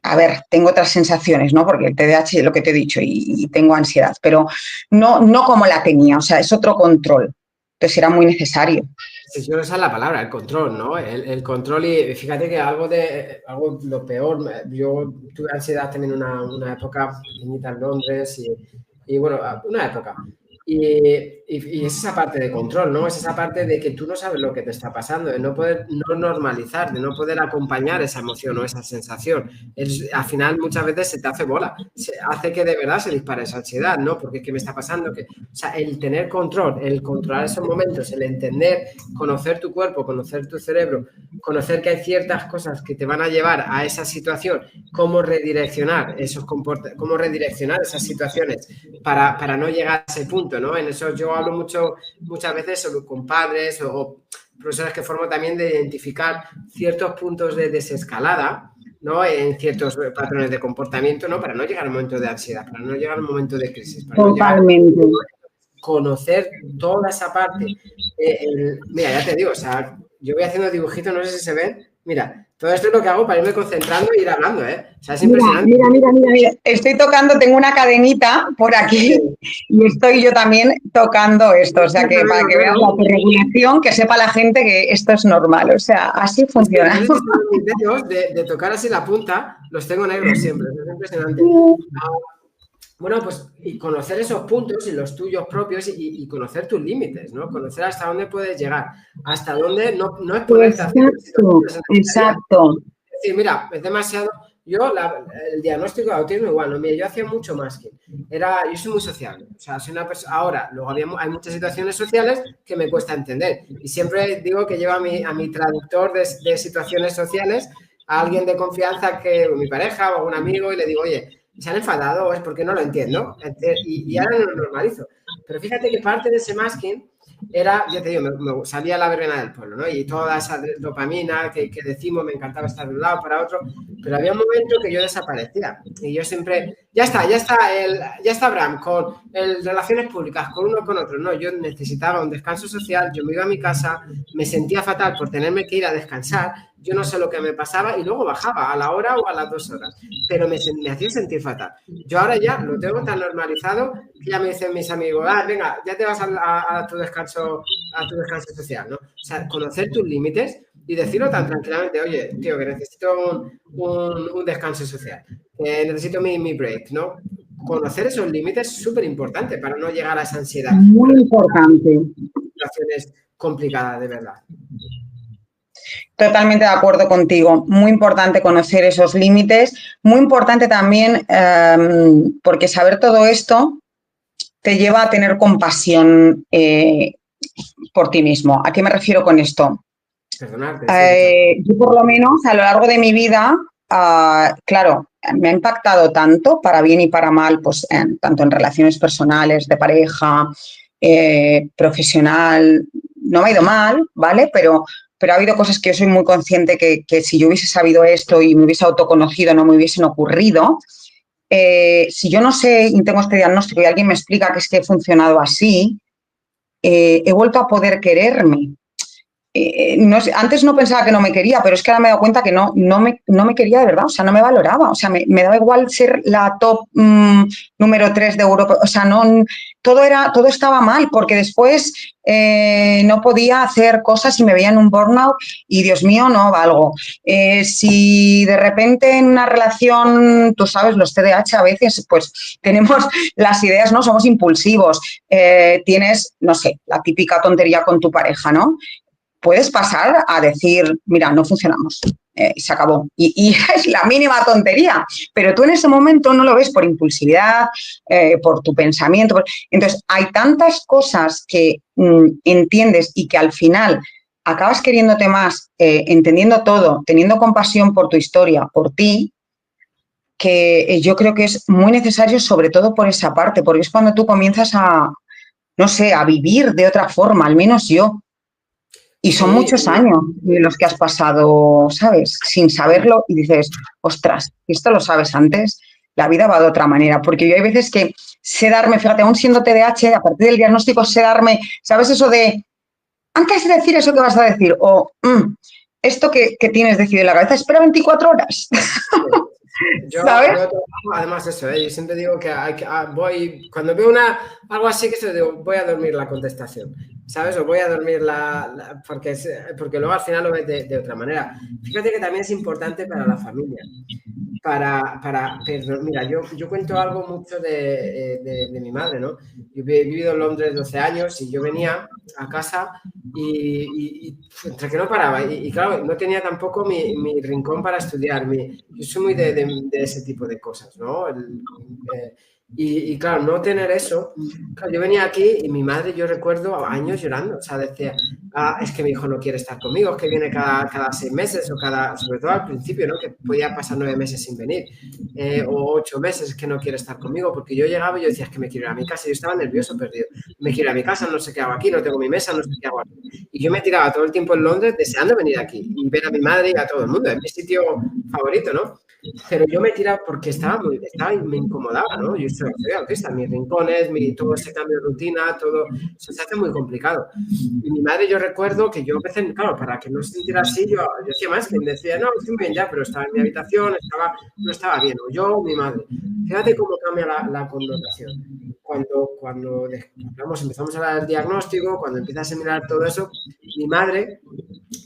A ver, tengo otras sensaciones, ¿no? Porque el TDAH es lo que te he dicho y tengo ansiedad, pero no como la tenía, o sea, es otro control. Entonces era muy necesario. Sí, yo esa es la palabra, el control, ¿no? El control y fíjate que algo lo peor, yo tuve ansiedad también una época pequeñita en Londres y bueno, una época. Y es esa parte de control, ¿no? Es esa parte de que tú no sabes lo que te está pasando, de no poder no normalizar, de no poder acompañar esa emoción o esa sensación. Al final muchas veces se te hace bola, se hace que de verdad se dispare esa ansiedad, ¿no? Porque ¿qué me está pasando? O sea, el tener control, el controlar esos momentos, el entender, conocer tu cuerpo, conocer tu cerebro, conocer que hay ciertas cosas que te van a llevar a esa situación, cómo redireccionar cómo redireccionar esas situaciones para no llegar a ese punto, ¿no? En eso yo hablo muchas veces con padres o profesores que formo también de identificar ciertos puntos de desescalada, ¿no? En ciertos patrones de comportamiento, ¿no? Para no llegar al momento de ansiedad, para no llegar al momento de crisis, para Totalmente. no llegar a conocer toda esa parte. Mira, ya te digo, o sea, yo voy haciendo dibujitos, no sé si se ven. Mira, todo esto es lo que hago para irme concentrando e ir hablando, ¿eh? O sea, es impresionante. Mira. Estoy tocando, tengo una cadenita por aquí y estoy yo también tocando esto. O sea, que para que veas la regulación, que sepa la gente que esto es normal. O sea, así funciona. Mis dedos de tocar así la punta, los tengo negros siempre. Es impresionante. Bueno, pues y conocer esos puntos y los tuyos propios y conocer tus límites, ¿no? Conocer hasta dónde puedes llegar, hasta dónde no exponerte a Exacto. Es decir, mira, es demasiado. El diagnóstico de autismo igual, no, mira, yo hacía mucho más que. Yo soy muy sociable. O sea, soy una persona. Ahora, luego hay muchas situaciones sociales que me cuesta entender. Y siempre digo que llevo a mi traductor de situaciones sociales, a alguien de confianza, mi pareja o un amigo, y le digo, oye, ¿se han enfadado o es porque no lo entiendo? Y ahora no lo normalizo. Pero fíjate que parte de ese masking era, ya te digo, me salía la verbena del pueblo, ¿no? Y toda esa dopamina que decimos, me encantaba estar de un lado para otro, pero había un momento que yo desaparecía. Y yo siempre, ya está Abraham, con relaciones públicas, con uno con otro. No, yo necesitaba un descanso social, yo me iba a mi casa, me sentía fatal por tenerme que ir a descansar, yo no sé lo que me pasaba y luego bajaba a la hora o a las 2 horas, pero me hacía sentir fatal. Yo ahora ya lo tengo tan normalizado que ya me dicen mis amigos, venga, ya te vas a tu descanso social, ¿no? O sea, conocer tus límites y decirlo tan tranquilamente, oye, tío, que necesito un descanso social, que necesito mi break, ¿no? Conocer esos límites es súper importante para no llegar a esa ansiedad. Muy importante. Situaciones complicadas, de verdad. Totalmente de acuerdo contigo. Muy importante conocer esos límites. Muy importante también porque saber todo esto te lleva a tener compasión por ti mismo. ¿A qué me refiero con esto? Perdonarte. Yo por lo menos a lo largo de mi vida, claro, me ha impactado tanto, para bien y para mal, pues tanto en relaciones personales, de pareja, profesional. No me ha ido mal, ¿vale? Pero ha habido cosas que yo soy muy consciente que si yo hubiese sabido esto y me hubiese autoconocido, no me hubiesen ocurrido. Si yo no sé y tengo este diagnóstico y alguien me explica que es que he funcionado así, he vuelto a poder quererme. Antes no pensaba que no me quería, pero es que ahora me he dado cuenta que no me quería de verdad, o sea, no me valoraba, o sea, me daba igual ser la top número 3 de Europa, o sea, todo estaba mal, porque después no podía hacer cosas y me veía en un burnout y, Dios mío, no valgo. Si de repente en una relación, tú sabes, los TDAH a veces, pues tenemos las ideas, ¿no? Somos impulsivos, tienes, no sé, la típica tontería con tu pareja, ¿no? Puedes pasar a decir, mira, no funcionamos, se acabó. Y es la mínima tontería, pero tú en ese momento no lo ves por impulsividad, por tu pensamiento. Entonces, hay tantas cosas que entiendes y que al final acabas queriéndote más, entendiendo todo, teniendo compasión por tu historia, por ti, que yo creo que es muy necesario, sobre todo por esa parte, porque es cuando tú comienzas a, no sé, a vivir de otra forma, al menos yo. Y son Sí, muchos años de los que has pasado, ¿sabes? Sin saberlo y dices, ostras, esto lo sabes antes, la vida va de otra manera. Porque yo hay veces que sé darme, fíjate, aún siendo TDAH, a partir del diagnóstico sé darme, ¿sabes eso de, antes de decir eso que vas a decir? O, esto que tienes decidido en la cabeza, espera 24 horas. Yo ¿Sabes? trabajo, además eso, yo siempre digo que, voy, cuando veo algo así, que se digo, voy a dormir la contestación, ¿sabes? O voy a dormir porque luego al final lo ves de otra manera. Fíjate que también es importante para la familia. Pero mira, yo cuento algo mucho de mi madre, ¿no? Yo he vivido en Londres 12 años y yo venía a casa y entre que no paraba y claro, no tenía tampoco mi rincón para estudiar. Yo soy muy de ese tipo de cosas, ¿no? Y claro, no tener eso, claro, yo venía aquí y mi madre, yo recuerdo años llorando, o sea, decía, es que mi hijo no quiere estar conmigo, es que viene cada 6 meses o sobre todo al principio, ¿no? Que podía pasar 9 meses sin venir, o 8 meses que no quiere estar conmigo, porque yo llegaba y yo decía, es que me quiero ir a mi casa, yo estaba nervioso, perdido, me quiero ir a mi casa, no sé qué hago aquí, no tengo mi mesa, no sé qué hago aquí. Y yo me tiraba todo el tiempo en Londres deseando venir aquí y ver a mi madre y a todo el mundo, es mi sitio favorito, ¿no? Pero yo me tiraba porque me incomodaba, ¿no? Yo soy autista, mis rincones, todo ese cambio de rutina, todo, se hace muy complicado. Y mi madre, yo recuerdo que yo a veces, claro, para que no se sintiera así, yo decía más que decía, no, estoy bien ya, pero estaba en mi habitación, no estaba bien, o yo, mi madre. Fíjate cómo cambia la connotación. Cuando empezamos a dar el diagnóstico, cuando empiezas a mirar todo eso, mi madre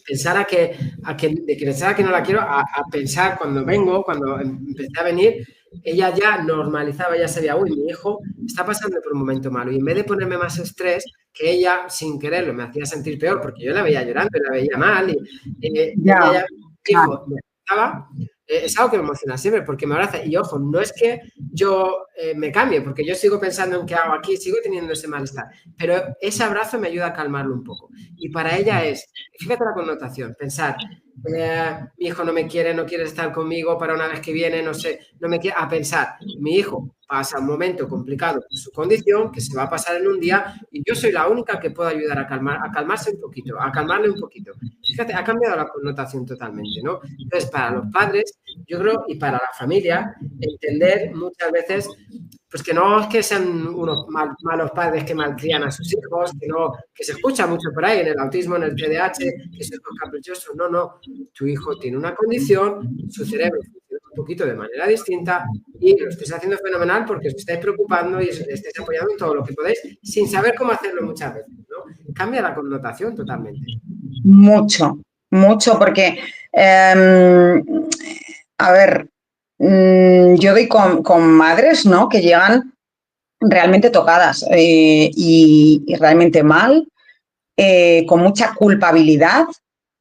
pensara pensara que no la quiero, a pensar cuando empecé a venir, ella ya normalizaba, ya sabía, uy, mi hijo está pasando por un momento malo. Y en vez de ponerme más estrés, que ella, sin quererlo, me hacía sentir peor, porque yo la veía llorando, la veía mal, ella ya, hijo, me estaba. Es algo que me emociona siempre, porque me abraza. Y ojo, no es que yo me cambie, porque yo sigo pensando en qué hago aquí, sigo teniendo ese malestar, pero ese abrazo me ayuda a calmarlo un poco. Y para ella fíjate la connotación, pensar, mi hijo no me quiere, no quiere estar conmigo para una vez que viene, no sé, no me quiere, a pensar, mi hijo pasa un momento complicado por su condición, que se va a pasar en un día, y yo soy la única que puedo ayudar a calmarse un poquito, a calmarle un poquito. Fíjate, ha cambiado la connotación totalmente, ¿no? Entonces, para los padres, yo creo, y para la familia, entender muchas veces pues que no es que sean unos malos padres que malcrían a sus hijos, que se escucha mucho por ahí en el autismo, en el TDAH, que es caprichoso. No. Tu hijo tiene una condición, su cerebro funciona un poquito de manera distinta y lo estáis haciendo fenomenal porque os estáis preocupando y os estáis apoyando en todo lo que podéis sin saber cómo hacerlo muchas veces, ¿no? Cambia la connotación totalmente. Mucho, porque, a ver, yo doy con madres, ¿no? Que llegan realmente tocadas y realmente mal, con mucha culpabilidad,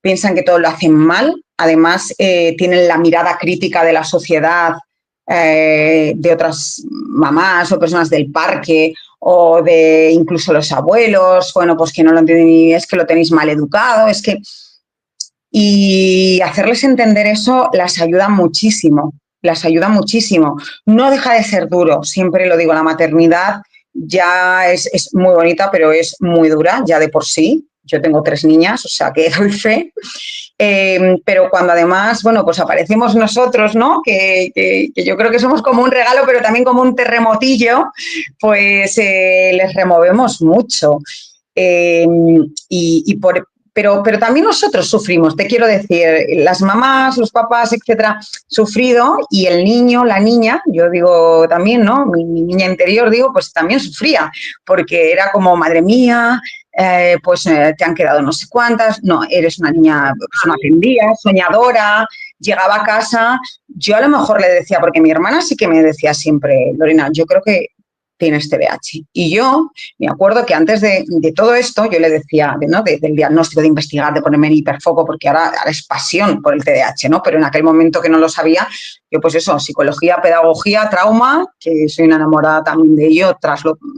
piensan que todo lo hacen mal, además tienen la mirada crítica de la sociedad, de otras mamás o personas del parque o de incluso los abuelos, bueno, pues que no lo entienden, es que lo tenéis mal educado, es que... Y hacerles entender eso las ayuda muchísimo, las ayuda muchísimo. No deja de ser duro, siempre lo digo, la maternidad ya es muy bonita, pero es muy dura ya de por sí. Yo tengo 3 niñas, o sea que doy fe. Pero cuando además, bueno, pues aparecemos nosotros, ¿no? Que yo creo que somos como un regalo, pero también como un terremotillo, pues les removemos mucho. Pero también nosotros sufrimos, te quiero decir, las mamás, los papás, etcétera, sufrido, y el niño, la niña, yo digo también, ¿no? Mi niña interior, digo, pues también sufría, porque era como, madre mía, te han quedado no sé cuántas, no, eres una niña, pues una tendía, soñadora, llegaba a casa, yo a lo mejor le decía, porque mi hermana sí que me decía siempre, Lorena, yo creo que tienes TDAH. Y yo me acuerdo que antes de todo esto, yo le decía, ¿no? Del diagnóstico, de investigar, de ponerme en hiperfoco, porque ahora es pasión por el TDAH, ¿no? Pero en aquel momento que no lo sabía, yo pues eso, psicología, pedagogía, trauma, que soy una enamorada también de ello,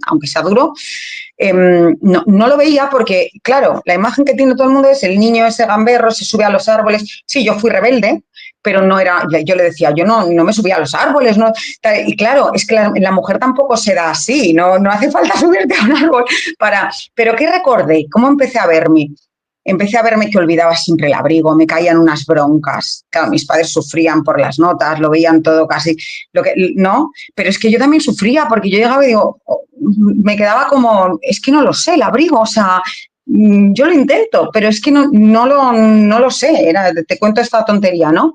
aunque sea duro, no lo veía porque, claro, la imagen que tiene todo el mundo es el niño ese gamberro, se sube a los árboles. Sí, yo fui rebelde, pero no era, yo le decía, yo no me subía a los árboles, no, y claro, es que la mujer tampoco se da así, no hace falta subirte a un árbol para, pero ¿qué recordé? ¿Cómo empecé a verme? Empecé a verme que olvidaba siempre el abrigo, me caían unas broncas. Claro, mis padres sufrían por las notas, lo veían todo casi, ¿no? Pero es que yo también sufría porque yo llegaba y digo, me quedaba como, es que no lo sé, el abrigo, o sea, yo lo intento, pero es que no lo sé, te cuento esta tontería, ¿no?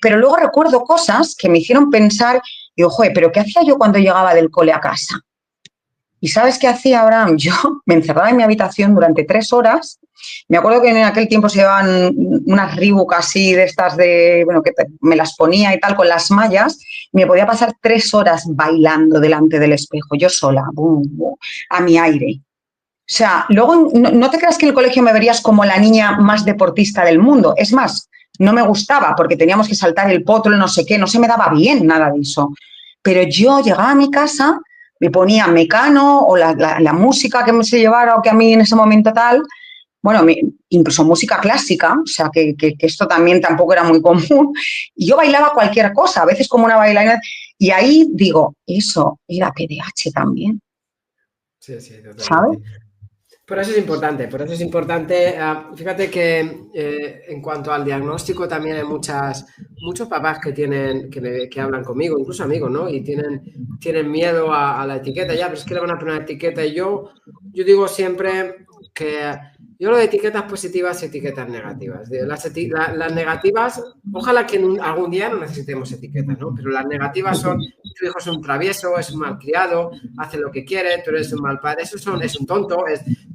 Pero luego recuerdo cosas que me hicieron pensar, digo, joder, ¿pero qué hacía yo cuando llegaba del cole a casa? ¿Y sabes qué hacía, Abraham? Yo me encerraba en mi habitación durante 3 horas. Me acuerdo que en aquel tiempo se llevaban unas Reebok así de estas bueno, que me las ponía y tal con las mallas. Me podía pasar 3 horas bailando delante del espejo, yo sola, boom, boom, a mi aire. O sea, luego no te creas que en el colegio me verías como la niña más deportista del mundo. Es más, no me gustaba porque teníamos que saltar el potro, no sé qué, no se me daba bien nada de eso. Pero yo llegaba a mi casa, me ponía Mecano o la música que me se llevara o que a mí en ese momento tal, bueno, incluso música clásica, o sea, que esto también tampoco era muy común, y yo bailaba cualquier cosa, a veces como una bailarina, y ahí digo, eso era TDAH también. Sí, totalmente. ¿Sabes? Por eso es importante, fíjate que en cuanto al diagnóstico también hay muchos papás que hablan conmigo, incluso amigos, ¿no? Y tienen miedo a la etiqueta, ya, pero es que le van a poner una etiqueta y yo digo siempre que yo lo de etiquetas positivas y etiquetas negativas. Las negativas, ojalá que algún día no necesitemos etiquetas, ¿no? Pero las negativas son, tu hijo es un travieso, es un malcriado, hace lo que quiere, tú eres un mal padre, es un tonto,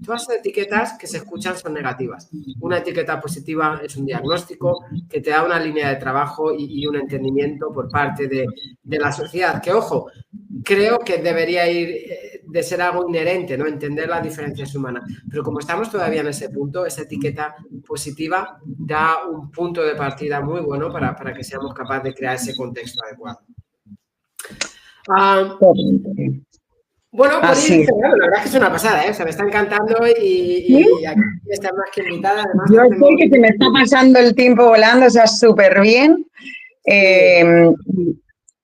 todas las etiquetas que se escuchan son negativas. Una etiqueta positiva es un diagnóstico que te da una línea de trabajo y un entendimiento por parte de la sociedad. Que, ojo, creo que debería ir de ser algo inherente, ¿no? Entender las diferencias humanas. Pero como estamos todavía en ese punto, esa etiqueta positiva da un punto de partida muy bueno para que seamos capaces de crear ese contexto adecuado. Bueno, por ir cerrando, la verdad es que es una pasada, ¿eh? O sea, me está encantando y aquí está más que invitada. Además, yo sé que se me está pasando el tiempo volando, o sea, súper bien.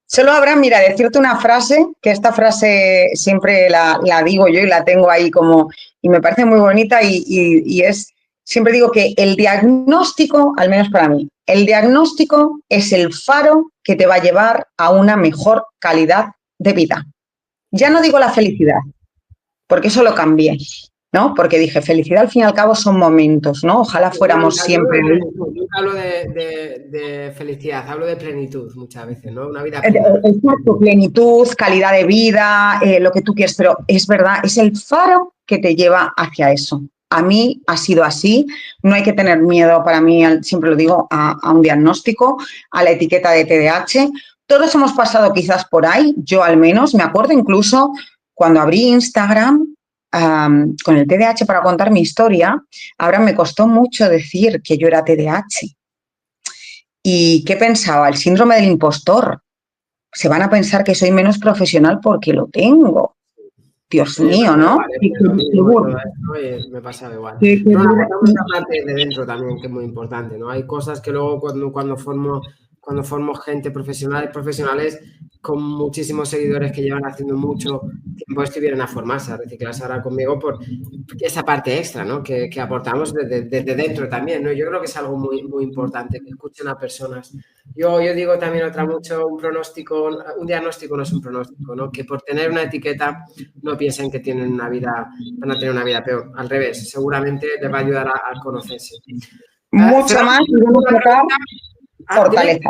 Solo habrá, mira, decirte una frase, que esta frase siempre la digo yo y la tengo ahí como, y me parece muy bonita y es, siempre digo que el diagnóstico, al menos para mí, el diagnóstico es el faro que te va a llevar a una mejor calidad de vida. Ya no digo la felicidad, porque eso lo cambié, ¿no? Porque dije, felicidad al fin y al cabo son momentos, ¿no? Ojalá fuéramos siempre. Nunca hablo de felicidad, hablo de plenitud muchas veces, ¿no? Una vida plena. Exacto, plenitud, calidad de vida, lo que tú quieres, pero es verdad, es el faro que te lleva hacia eso. A mí ha sido así, no hay que tener miedo, para mí, siempre lo digo, a un diagnóstico, a la etiqueta de TDAH. Todos hemos pasado quizás por ahí, yo al menos, me acuerdo incluso cuando abrí Instagram con el TDAH para contar mi historia, ahora me costó mucho decir que yo era TDAH. ¿Y qué pensaba? El síndrome del impostor. Se van a pensar que soy menos profesional porque lo tengo. Dios mío, ¿no? Me pasa igual. Pero una parte de dentro también que es muy importante, ¿no? Hay cosas que luego cuando formo gente profesionales con muchísimos seguidores que llevan haciendo mucho tiempo esto y vienen a formarse, a reciclarse ahora conmigo por esa parte extra, ¿no? Que aportamos desde dentro también, ¿no? Yo creo que es algo muy, muy importante, que escuchen a personas. Yo digo también un diagnóstico no es un pronóstico, ¿no? Que por tener una etiqueta no piensen que van a tener una vida peor. Al revés, seguramente les va a ayudar a conocerse. Mucho más y vamos a tocar fortaleza.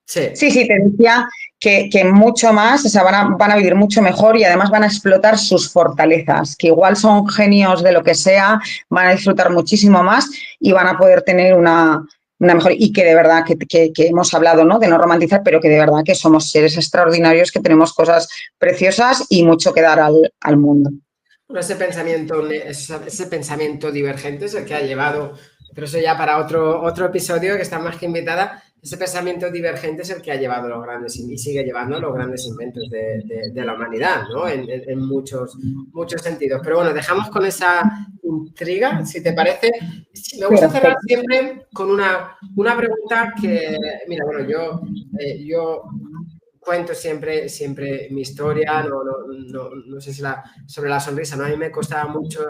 Sí, te decía que mucho más, o sea, van a vivir mucho mejor y además van a explotar sus fortalezas, que igual son genios de lo que sea, van a disfrutar muchísimo más y van a poder tener una mejor, y que de verdad que hemos hablado, ¿no? De no romantizar, pero que de verdad que somos seres extraordinarios, que tenemos cosas preciosas y mucho que dar al mundo. Bueno, ese pensamiento divergente es el que ha llevado, pero eso ya para otro episodio, que está más que invitada. Ese pensamiento divergente es el que ha llevado los grandes y sigue llevando los grandes inventos de la humanidad, ¿no? En muchos sentidos. Pero bueno, dejamos con esa intriga, si te parece. Me gusta cerrar siempre con una pregunta que, mira, bueno, yo cuento siempre mi historia, no sé si sobre la sonrisa, ¿no? A mí me costaba mucho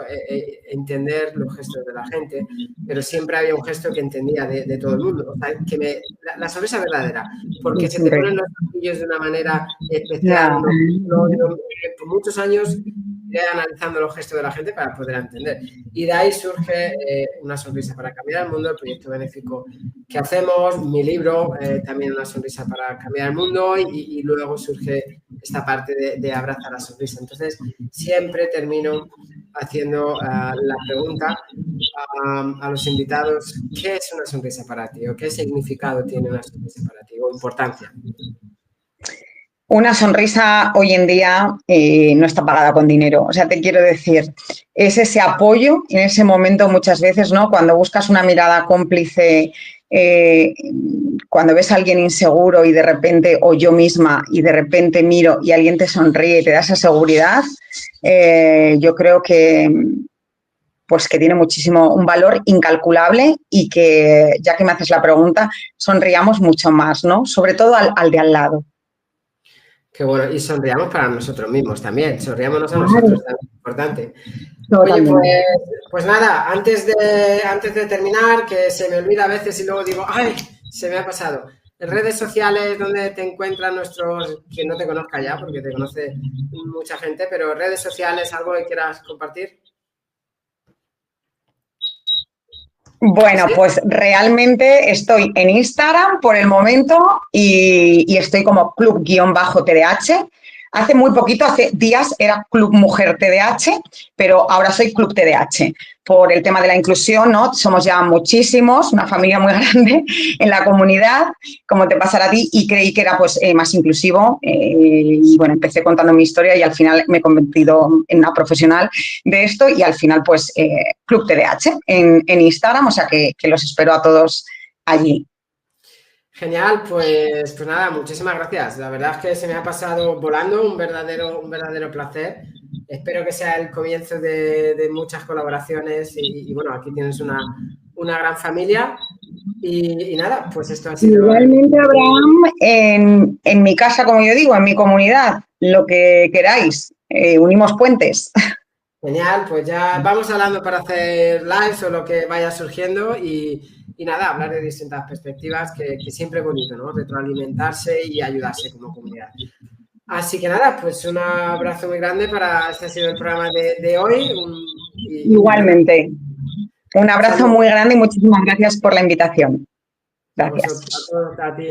entender los gestos de la gente, pero siempre había un gesto que entendía de todo el mundo, o sea, la sonrisa verdadera, porque se te ponen los ojillos de una manera especial. Por muchos años iré analizando los gestos de la gente para poder entender. Y de ahí surge Una sonrisa para cambiar el mundo, el proyecto benéfico que hacemos, mi libro, también Una sonrisa para cambiar el mundo, y luego surge esta parte de Abraza la sonrisa. Entonces, siempre termino haciendo la pregunta a los invitados: ¿qué es una sonrisa para ti? ¿O qué significado tiene una sonrisa para ti? ¿O importancia? Una sonrisa hoy en día no está pagada con dinero. O sea, te quiero decir, es ese apoyo en ese momento muchas veces, ¿no? Cuando buscas una mirada cómplice, cuando ves a alguien inseguro y de repente, o yo misma, y de repente miro y alguien te sonríe y te da esa seguridad, yo creo que pues que tiene un valor incalculable, y que, ya que me haces la pregunta, sonríamos mucho más, ¿no? Sobre todo al de al lado. Qué bueno, y sonriamos para nosotros mismos también, sonriámonos a nosotros, también es importante. Oye, pues nada, antes de terminar, que se me olvida a veces y luego digo, ¡ay! Se me ha pasado. En redes sociales, donde te encuentran quien no te conozca ya, porque te conoce mucha gente, pero redes sociales, ¿algo que quieras compartir? Bueno, ¿sí? Pues realmente estoy en Instagram por el momento y estoy como club_TDH. Hace muy poquito, hace días, era Club Mujer TDH, pero ahora soy Club TDH. Por el tema de la inclusión, ¿no? Somos ya muchísimos, una familia muy grande en la comunidad, como te pasará a ti, y creí que era pues más inclusivo. Y bueno, empecé contando mi historia y al final me he convertido en una profesional de esto, y al final pues Club TDH en Instagram, o sea que los espero a todos allí. Genial, pues nada, muchísimas gracias. La verdad es que se me ha pasado volando, un verdadero placer. Espero que sea el comienzo de muchas colaboraciones y bueno, aquí tienes una gran familia y nada, pues esto ha sido... Igualmente, Abraham, en mi casa, como yo digo, en mi comunidad, lo que queráis, unimos puentes. Genial, pues ya vamos hablando para hacer lives o lo que vaya surgiendo y nada, hablar de distintas perspectivas, que siempre es bonito, ¿no? Retroalimentarse y ayudarse como comunidad. Así que nada, pues un abrazo muy grande este ha sido el programa de hoy. Igualmente. Un abrazo muy grande y muchísimas gracias por la invitación. Gracias. A todos, a ti.